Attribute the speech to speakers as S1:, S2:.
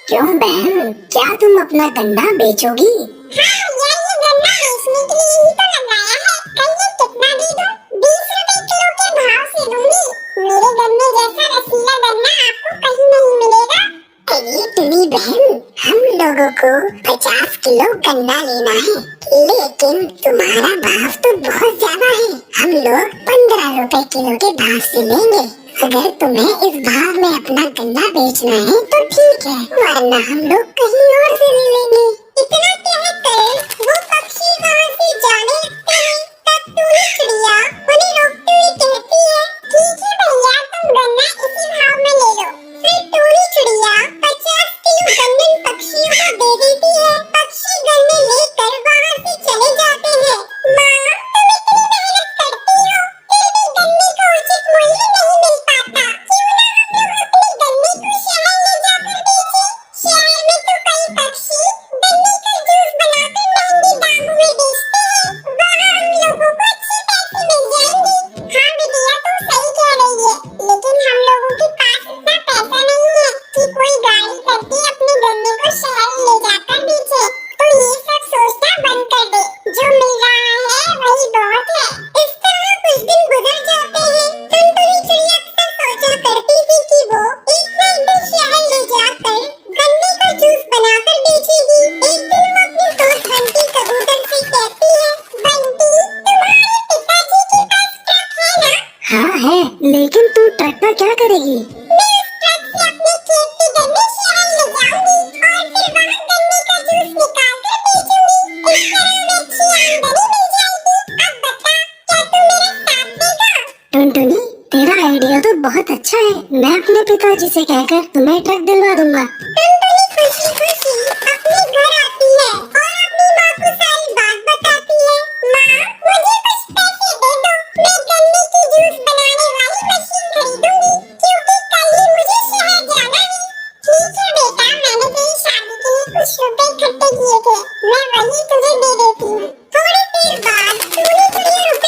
S1: क्यों बहन, क्या तुम अपना गन्ना बेचोगी?
S2: हाँ यार, ये गन्ना बेचने के लिए ही तो लगाया है। कल ये कितना दे दो? 20 रुपए किलो के भाव से दूंगी। मेरे गन्ने जैसा रसीला गन्ना आपको कहीं नहीं मिलेगा।
S1: अरे तुम्ही बहन, हम लोगों को 50 किलो गन्ना लेना है, लेकिन तुम्हारा भाव तो बहुत ज्यादा है। हम लोग 15 रुपए किलो के भाव से लेंगे। अगर तुम्हें इस भाव में अपना गन्ना बेचना है तो ठीक है, वरना हम लोग कहीं और से ले लेंगे।
S2: इतना कहकर वो पक्षी वहाँ से जाने लगते हैं। तब टूनी चिड़िया उन्हें रोकते हुए कहती है, ठीक है भैया, तुम गन्ना इसी भाव में ले लो। फिर टूनी चिड़िया 50 किलो गन्ने पक्षियों को दे देती है। पक्षी गन्ने लेकर वहाँ से चले जाते हैं। माँ, तुम इतनी मेहनत करती हो, फिर भी गन्ने का उचित मूल्य नहीं मिल पाता। क्यों ना हम लोग अपने गन्ने को शहर ले जाकर बेचें? शहर में तो कई पक्षी गन्ने का जूस बनाकर महंगे दामों में बेचते हैं। वहाँ हम लोगों को अच्छे पैसे मिल जाएंगे। हाँ बिटिया, तुम सही कह रही है, लेकिन हम लोगों के पास इतना पैसा नहीं है कि कोई गाड़ी करके अपने गन्ने को शहर ले जाकर बेचे। तो ये सब सोचना बंद कर दे, जो मिल रहा है वही बहुत है। इस तरह कुछ दिन गुजर जाते हैं। टुनटुनी चिड़िया अक्सर सोचा करती थी कि वो एक न एक दिन शहर ले जाकर गन्ने का जूस बनाकर बेचेगी। एक दिन वो अपनी दोस्त बंटी कबूतर से कहती है, बंटी, तुम्हारे पिताजी के पास ट्रक है ना?
S1: हाँ है, लेकिन तुम ट्रक पर क्या करेगी?
S2: मैं उस ट्रक से अपने खेत के गन्ने शहर ले जाऊंगी और फिर वहाँ गन्ने का जूस निकाल कर बेचूंगी। इस तरह हमें अच्छी आमदनी मिल जाएगी। अब बता, क्या तू मेरा साथ देगा?
S1: टुनटुनी, तेरा आइडिया तो बहुत अच्छा है। मैं अपने पिताजी से कहकर तुम्हें ट्रक दिलवा दूंगा।
S2: टुनटुनी खुशी खुशी अपने घर आती है और अपनी माँ को सारी बात बताती है। माँ, मुझे कुछ पैसे दे दो, मैं गन्ने की जूस बनाने वाली मशीन खरीदूंगी, क्योंकि कल ही मुझे शहर जाना है। ठीक है बेटा, मैंने तेरी शादी के लिए कुछ रुपए इकट्ठे किए थे, मैं वही तुझे दे देती हूँ। थोड़ी देर बाद टूनी चिड़िया रुपए